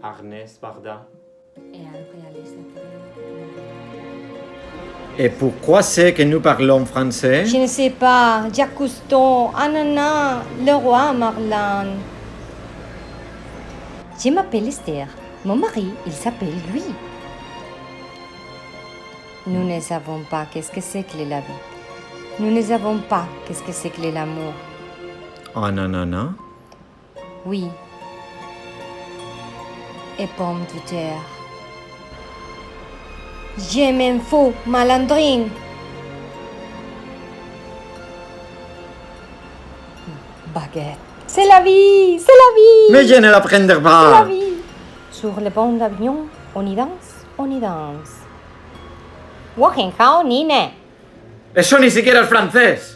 Agnès Varda. Et pourquoi c'est que nous parlons français? Je ne sais pas. Jacques Cousteau, Anana, le roi Marlan. Je m'appelle Esther. Mon mari, il s'appelle Louis. Nous ne savons pas qu'est-ce que c'est que la vie. Nous ne savons pas qu'est-ce que c'est que l'amour. Ah non, non, non. Oui. Et pomme de terre. Je m'en fous, malandrine. Baguette. C'est la vie, c'est la vie. Mais je ne l'apprendrai C'est la pas. vie. Sur le pont d'Avignon, on y danse, on y danse. Wagenhao, Nine. Eso ni siquiera es francés.